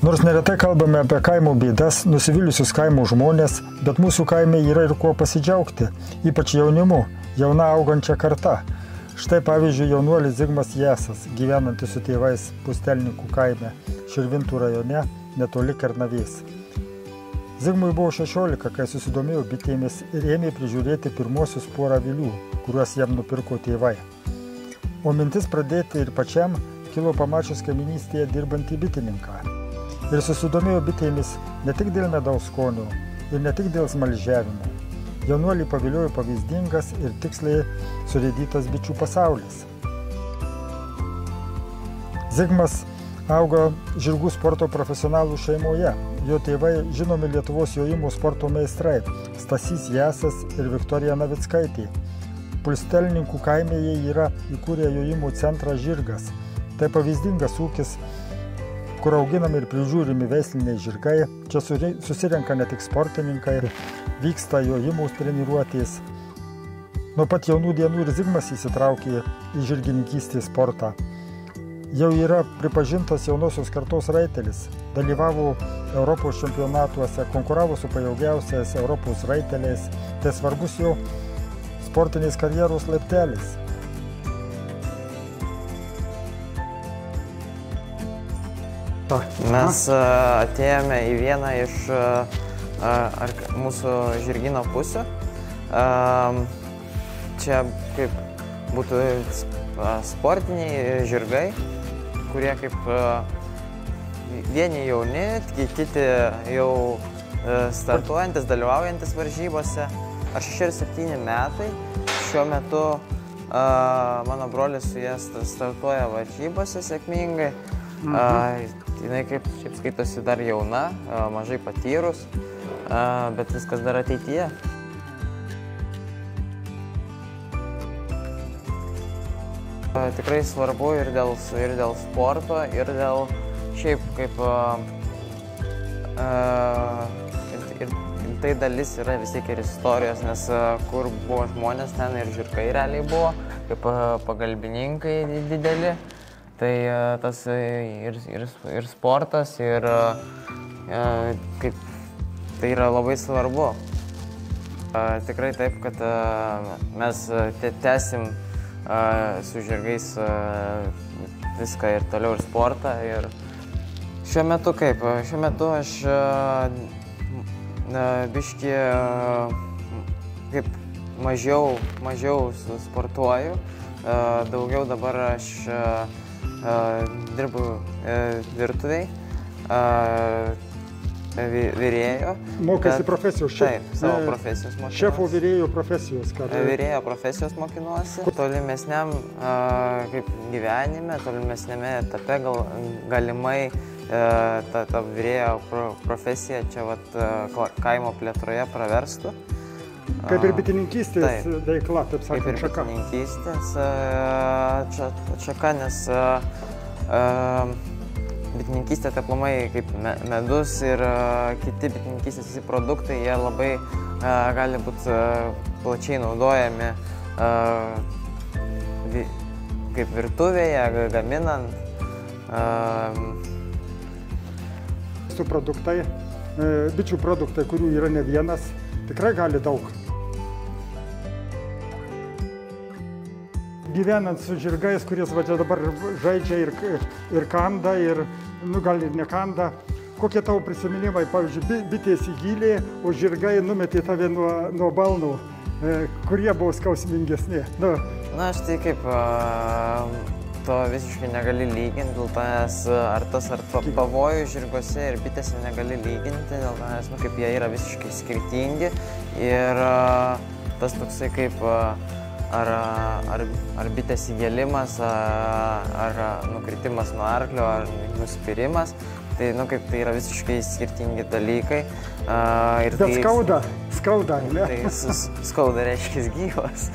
Nors neretai kalbame apie kaimo bėdas, nusivyliusius kaimo žmonės, bet mūsų kaime yra ir kuo pasidžiaugti, ypač jaunimu, jauna augančia karta. Štai pavyzdžiui jaunuolis Zigmas Jesas, gyvenantis su tėvais Pustelninkų kaime, Širvintų rajone, netoli Kernavės. Zigmui buvo 16, kai susidomėjo bitėmis ir ėmė prižiūrėti pirmosius porą avilių, kuriuos jam nupirko tėvai. O mintis pradėti ir pačiam kilo pamačius kaiminystėje dirbantį bitininką. Ir susidomėjo bitėmis ne tik dėl medaus skonio ir ne tik dėl smalžiavimo. Jaunuolį paviliojo pavyzdingas ir tiksliai surėdytas bičių pasaulis. Zigmas augo žirgų sporto profesionalų šeimoje. Jo tėvai žinomi Lietuvos jojimo sporto meistrai Stasys Jesas ir Viktorija Navickaitė. Pustelninkų kaime jie yra įkūrę jojimo centrą Žirgas. Tai pavyzdingas ūkis, kur auginami ir prižiūrimi veisliniai žirgai. Čia susirenka ne tik sportininkai, vyksta jojimo treniruotės. Nuo pat jaunų dienų ir Zigmas įsitraukė į žirgininkystės sportą. Jau yra pripažintas jaunosios kartos raitelis, dalyvavo Europos čempionatuose, konkuravo su pajėgiausiais Europos raiteliais. Tai svarbus jo sportinės karjeros laiptelis. Mes atėjome į vieną iš mūsų žirgyno pusių. Čia kaip būtų sportiniai žirgai, kurie kaip vieni jauni, kiti jau startuojantis, dalyvaujantis varžybose. Aš 6 ir 7 metai. Šiuo metu mano brolis su jais startuoja varžybose sėkmingai. Jinai kaip šiaip skaitosi dar jauna, mažai patyrus, bet viskas dar ateityje. Tikrai svarbu ir dėl sporto, ir dėl šiaip kaip ir tai dalis yra vis tiek ir istorijos, nes kur buvo žmonės, ten ir žirgai realiai buvo, kaip pagalbininkai dideli. Tai tas ir sportas, ir kaip tai yra labai svarbu. Tikrai taip, kad mes tęsim su žirgais viską ir toliau ir sportą. Ir šiuo metu kaip? Šiuo metu aš biškį kaip mažiau sportuoju. Daugiau dabar aš dirbu virtuviai, virėjo. Mokėsi profesijos? Taip, savo profesijos mokinuosi. Šefo virėjo profesijos? Virėjo profesijos mokinuosi. Tolimesniam kaip gyvenime, tolimesniame etape galimai ta virėjo profesija čia kaimo plėtroje praverstų. Kaip ir bitininkystės veikla, taip sakant, šaka. Kaip ir bitininkystės šaka, nes bitininkystė tai aplamai kaip medus ir kiti bitininkystės visi produktai, jie labai gali būti plačiai naudojami kaip virtuvėje, gaminant. Bičių produktai, kurių yra ne vienas, tikrai gali daug. Gyvenant su žirgais, kuris dabar žaidžia ir kanda, ir gal ir nekanda, kokie tavo prisiminimai, pavyzdžiui, bitės įgylė, o žirgai numetė tave nuo balnų, kurie buvo skausmingesni? Na, aš tai kaip to visiškai negali lyginti, dėl to nes ar pavojų žirgose ir bitėse negali lyginti, dėl to nes kaip jie yra visiškai skirtingi ir tas toksai kaip ar bitės įgėlimas, ar nukritimas nuo arklio, ar nuspirimas, tai kaip tai yra visiškai skirtingi dalykai. Bet skauda, ne? Tai skauda reiškia gyvas.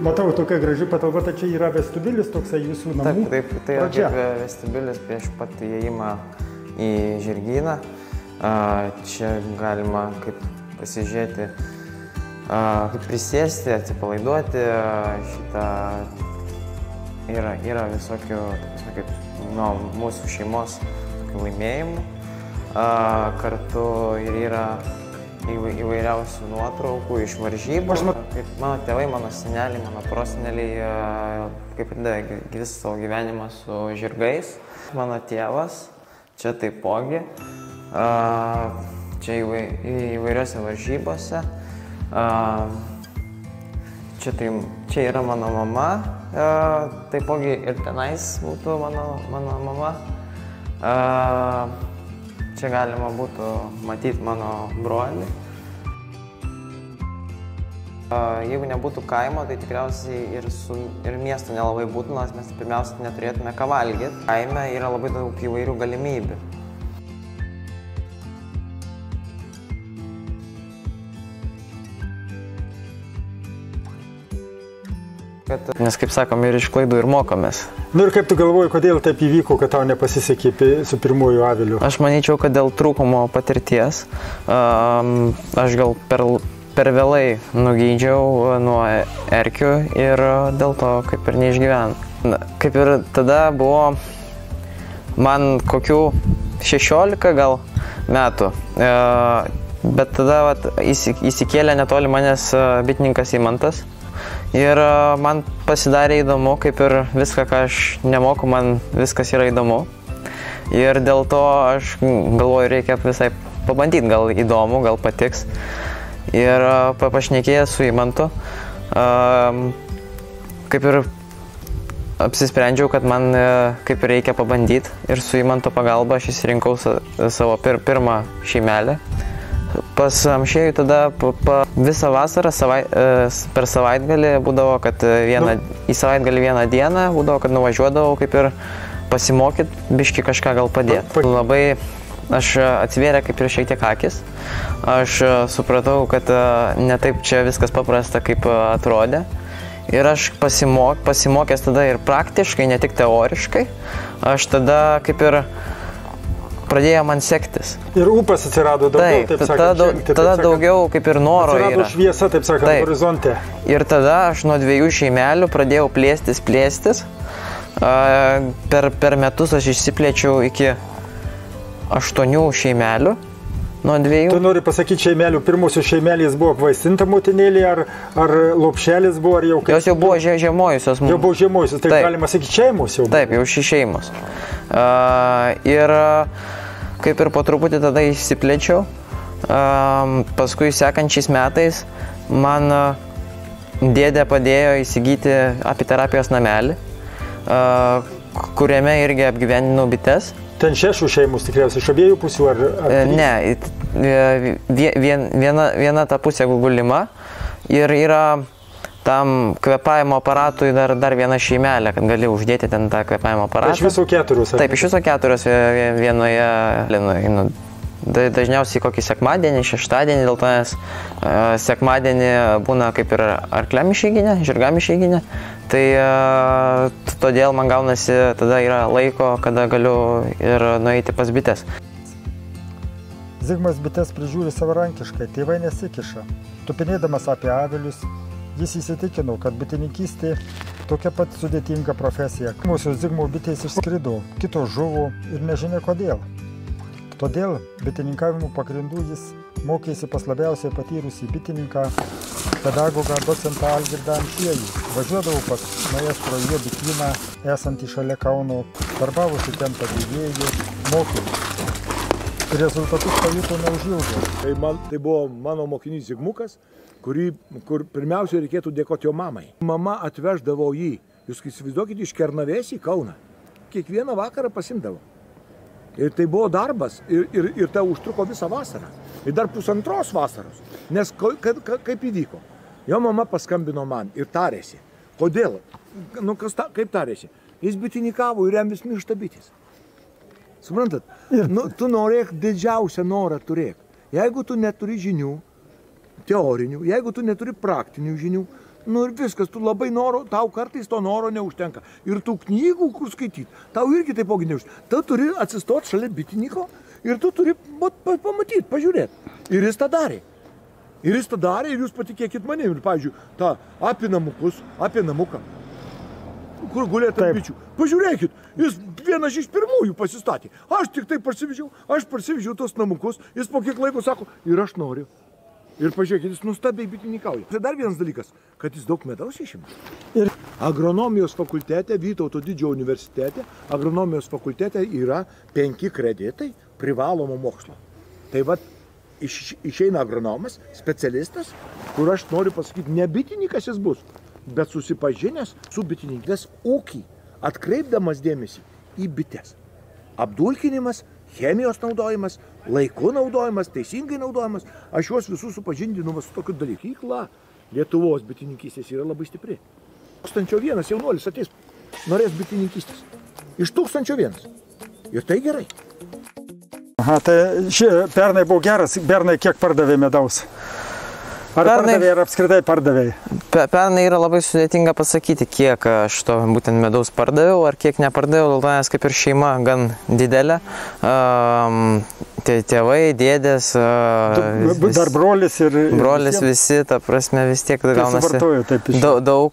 Matau, tokia graži patalpa, tai čia yra vestibiulis toksai jūsų namų pradžia. Taip, tai yra kaip vestibiulis prieš pat įėjimą į žirgyną. Čia galima kaip pasižiūrėti kaip prisėsti, atsipalaiduoti, šitą yra visokių, kaip nuo mūsų šeimos laimėjimų. Kartu ir yra įvairiausių nuotraukų iš varžybų. Kaip mano tėvai, mano seneliai, mano proseneliai kaip pradėjo visą savo gyvenimą su žirgais. Mano tėvas čia taipogi, čia įvairiose varžybose. Čia yra mano mama, taipogi ir tenais būtų mano mama. Čia galima būtų matyti mano brolį. Jeigu nebūtų kaimo, tai tikriausiai ir miesto nelabai būtų, nes mes pirmiausia neturėtume ką valgyti. Kaime yra labai daug įvairių galimybių. Nes, kaip sakom, ir iš klaidų ir mokomės. Nu ir kaip tu galvoji, kodėl taip įvyko, kad tau nepasisekė su pirmuoju aviliu? Aš manyčiau, kad dėl trūkumo patirties. Aš gal per vėlai nugydžiau nuo erkių ir dėl to kaip ir neišgyvenau. Kaip ir tada buvo man kokių 16 gal metų. Bet tada įsikėlė netoli manęs bitininkas Imantas. Ir man pasidarė įdomu, kaip ir viską, ką aš nemoku, man viskas yra įdomu. Ir dėl to aš galvoju, reikia visai pabandyti, gal įdomu, gal patiks. Ir pašnekėjęs su Imantu, kaip ir apsisprendžiau, kad man kaip reikia pabandyti. Ir su Imanto pagalba aš įsirinkau savo pirmą šeimelę. Pas amšėjų tada visą vasarą per savaitgalį būdavo, kad į savaitgalį vieną dieną būdavo, kad nuvažiuodavau kaip ir pasimokyti, biški kažką gal padėti. Labai aš atsivėrė kaip ir šiek tiek akis. Aš supratau, kad ne taip čia viskas paprasta, kaip atrodė. Ir aš pasimokęs tada ir praktiškai, ne tik teoriškai, aš tada kaip ir pradėjo man sektis. Ir ūpas atsirado daugiau, taip sakant. Tada daugiau kaip ir noro yra. Atsirado šviesa, taip sakant, horizonte. Ir tada aš nuo 2 šeimelių pradėjau plėstis. Per metus aš išsiplėčiau iki 8 šeimelių. Nuo 2. Tu nori pasakyti šeimelių, pirmosios šeimelės buvo apvaistinta motinėlė, ar lopšelis buvo, ar jau kaip? Jos jau buvo žiemojusios. Jau buvo žiemojusios, tai galima sakyti šeimos jau buvo. Taip, jau šeimos. Ir kaip ir po truputį tada išsiplėčiau. Paskui sekančiais metais man dėdė padėjo įsigyti apiterapijos namelį, kuriame irgi apgyvendinau bites. Ten 6 šeimos tikriausiai, iš abiejų pusių ar 3? Ne, viena ta pusė gulima ir yra tam kvėpavimo aparatui dar viena šeimelė, kad gali uždėti ten tą kvėpavimo aparatą. Iš viso 4? Taip, iš viso 4 vienoje. Dažniausiai kokį sekmadienį, šeštadienį, dėl to nes sekmadienį būna kaip ir arkliam išeiginė, žirgam išeiginė. Tai todėl man gaunasi, tada yra laiko, kada galiu ir nueiti pas bites. Zigmas bites prižiūri savarankiškai, tėvai nesikiša. Tupinėdamas apie avilius, jis įsitikino, kad bitininkystė tokia pat sudėtinga profesija. Pirmosios Zigmo bitės išskrido, kitos žuvo ir nežinia kodėl. Todėl bitininkavimo pagrindų jis mokėsi pas labiausiai patyrusį bitininką, pedagogą docentą Algirdą Amšiejų. Važiuodavo pas maestro jo bityną, esantį šalia Kauno, darbavosi ten padėjėjų, mokė. Rezultatus pajuto neužilgo. Tai buvo mano mokinys Zigmukas, kur pirmiausia reikėtų dėkoti jo mamai. Mama atveždavo jį, jūs įsivaizduokite, iš Kernavės į Kauną. Kiekvieną vakarą pasimdavo. Ir tai buvo darbas ir tai užtruko visą vasarą. Ir dar 1,5 vasaros. Nes kaip įvyko? Jo mama paskambino man ir tarėsi. Kodėl? Kaip tarėsi? Jis bitininkavo ir jam vis miršta bitės. Suprantat? Tu norėk didžiausią norą turėk. Jeigu tu neturi žinių, teorinių, jeigu tu neturi praktinių žinių, nu ir viskas, tu labai noro, tau kartais to noro neužtenka. Ir tų knygų, kur skaityti, tau irgi taipogi neužtenka. Tu turi atsistoti šalia bitininko ir tu turi pamatyti, pažiūrėti. Ir jis tą darė. Ir jis tą darė ir jūs patikėkit manim. Ir, pavyzdžiui, tą apie namuką, kur gulėtų bičių. Pažiūrėkit, jis vienas iš pirmųjų pasistatė. Aš tik tai parsivežiau tos namukus, jis po kiek laiko sako, ir aš noriu. Ir pažiūrėkit, jis nuostabiai bitininkauja. Tai dar vienas dalykas, kad jis daug medaus išima. Ir agronomijos fakultete, Vytauto Didžiojo universitete, agronomijos fakultete yra 5 kreditai privalomo mokslo. Tai vat, išeina agronomas, specialistas, kur aš noriu pasakyti, ne bitininkas jis bus, bet susipažinęs su bitininkės ūkį, atkreipdamas dėmesį į bites. Apdulkinimas, chemijos naudojimas, laiku naudojimas, teisingai naudojimas. Aš juos visus supažindinu su tokiu dalykykla. Lietuvos bitininkystės yra labai stipri. 1001 jaunuolis ateis, norės bitininkystės. Iš 1001. Ir tai gerai. Aha, tai pernai buvo geras. Pernai kiek pardavė medaus? Ar pardavė ir apskritai pardavė? Pernai yra labai sudėtinga pasakyti, kiek aš to būtent medaus pardaviau, ar kiek nepardaviau, dėl to nes kaip ir šeima gan didelė. Tėvai, dėdės, dar brolis ir... Brolis visi, ta prasme vis tiek gaunasi daug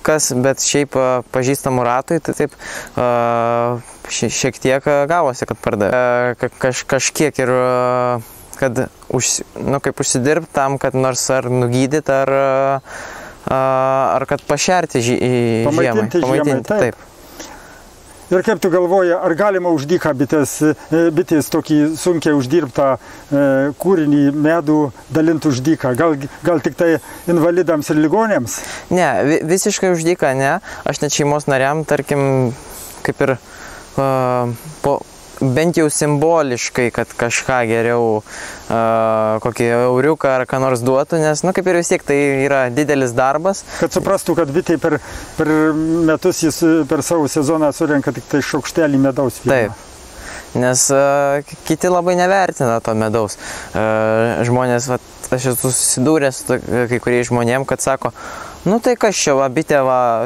kas, bet šiaip pažįstamų ratui, tai taip šiek tiek gavosi, kad pardavė. Kažkiek ir... kad kaip užsidirbti tam, kad nors ar nugydyti, ar kad pašerti žiemai. Pamaitinti, taip. Ir kaip tu galvoji, ar galima už dyką bitės tokį sunkiai uždirbtą kūrinį medų dalinti už dyką? Gal tik tai invalidams ir ligonėms? Ne, visiškai už dyką ne. Aš net šeimos nariam, tarkim, kaip ir bent jau simboliškai, kad kažką geriau, kokį euriuką ar ką nors duotų, nes, kaip ir vis tiek tai yra didelis darbas. Kad suprastų, kad bitė per metus jis per savo sezoną surenka tik tai šaukštelį medaus. Taip, nes kiti labai nevertina to medaus. Žmonės, aš esu susidūręs su kai kuriais žmonėm, kad sako, tai kas čia, bitė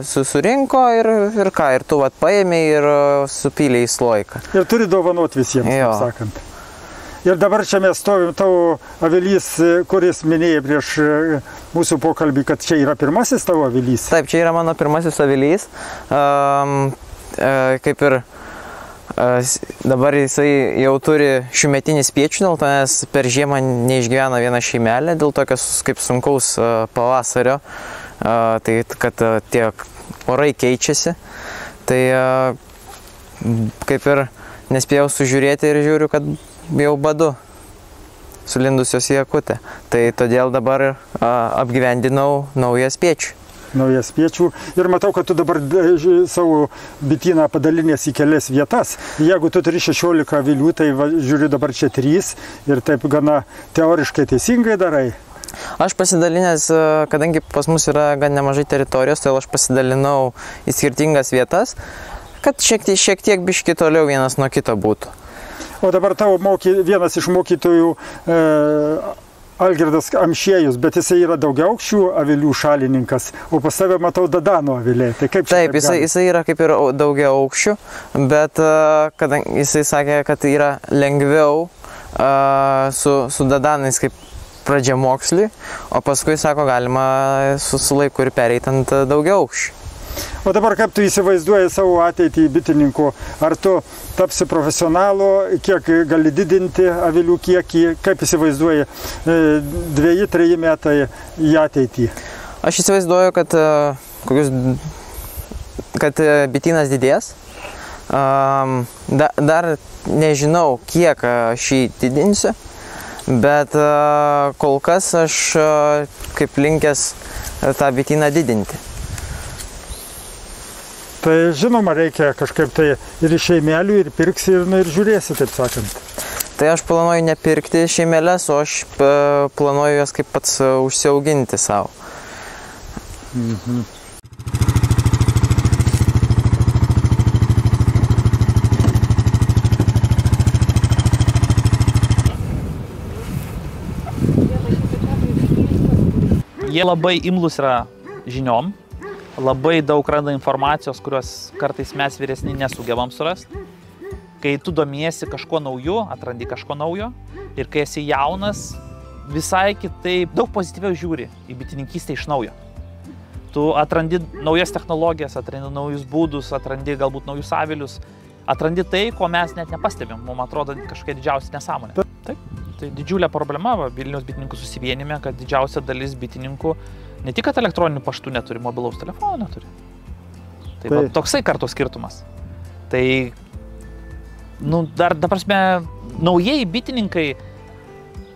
surinko ir ką, ir tu paėmė ir supylė į sloiką. Ir turi dovanot visiems, taip sakant. Ir dabar čia mes stovim tavo avilys, kuris minėjai prieš mūsų pokalbį, kad čia yra pirmasis tavo avilys. Taip, čia yra mano pirmasis avilys. Kaip ir dabar jisai jau turi šiųmetinį spiečių, dėl to nes per žiemą neišgyvena viena šeimelė, dėl tokios kaip sunkaus pavasario. Tai kad tie orai keičiasi, tai kaip ir nespėjau sužiūrėti ir žiūriu, kad jau badu sulindusios į akutę. Tai todėl dabar apgyvendinau naują spiečių. Naują spiečių. Ir matau, kad tu dabar savo bityną padalinės į kelias vietas. Jeigu tu turi 16 avilių, tai žiūriu dabar čia 3 ir taip gana teoriškai teisingai darai. Aš pasidalinęs, kadangi pas mus yra gan nemažai teritorijos, tai aš pasidalinau į skirtingas vietas, kad šiek tiek biški toliau vienas nuo kito būtų. O dabar tavo vienas iš mokytojų Algirdas Amšiejus, bet jisai yra daugiaaukščių avilių šalininkas, o pas tave matau Dadano aviliai. Tai kaip čia? Taip, jisai yra kaip ir daugiaaukščių, bet kadangi jisai sakė, kad yra lengviau su Dadanais kaip pradžiamokslį, o paskui, sako, galima su laiku ir pereiti ant daugiaaukščių. O dabar kaip tu įsivaizduoji savo ateitį bitininko? Ar tu tapsi profesionalu, kiek gali didinti avilių kiekį? Kaip įsivaizduoji 2-3 metai į ateitį? Aš įsivaizduoju, kad bitynas didės. Dar nežinau, kiek aš jį didinsiu. Bet kol kas aš kaip linkęs tą bityną didinti. Tai žinoma, reikia kažkaip tai ir iš šeimelių, ir pirksi, ir žiūrėsi, taip sakant. Tai aš planuoju nepirkti šeimelės, o aš planuoju jas kaip pats užsiauginti savo. Jie labai imlus yra žiniom, labai daug randa informacijos, kurios kartais mes vyresni nesugebam surasti. Kai tu domiesi kažko nauju, atrandi kažko naujo ir kai esi jaunas, visai kitaip, daug pozityviau žiūri į bitininkystę iš naujo. Tu atrandi naujas technologijas, atrandi naujus būdus, atrandi galbūt naujus avilius, atrandi tai, ko mes net nepastebėm. Mums atrodo kažkokia didžiausia nesąmonė. Taip, tai didžiulė problema Vilniaus bitininkų susivienime, kad didžiausia dalis bitininkų ne tik kad elektroninių paštų neturi, mobilaus telefono neturi. Tai va, toksai kartos skirtumas. Tai, dar, ta prasme, naujieji bitininkai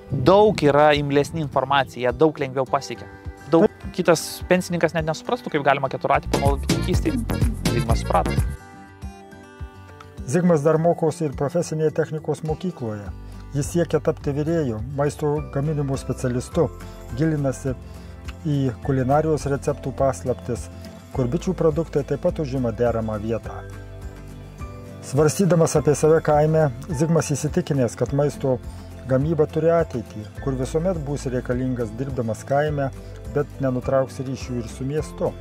daug yra imlesni informacija, jie daug lengviau pasiekia. Kitas pensininkas net nesuprastų, kaip galima keturratį panaudoti bitininkystėje. Zigmas suprato. Zigmas dar mokosi ir profesinėje technikos mokykloje. Jis siekia tapti virėju, maisto gaminimo specialistu, gilinasi į kulinarijos receptų paslaptis, kur bičių produktai taip pat užima deramą vietą. Svarstydamas apie save kaime, Zigmas įsitikinęs, kad maisto gamyba turi ateitį, kur visuomet būsi reikalingas dirbdamas kaime, bet nenutrauks ryšių ir su miestu.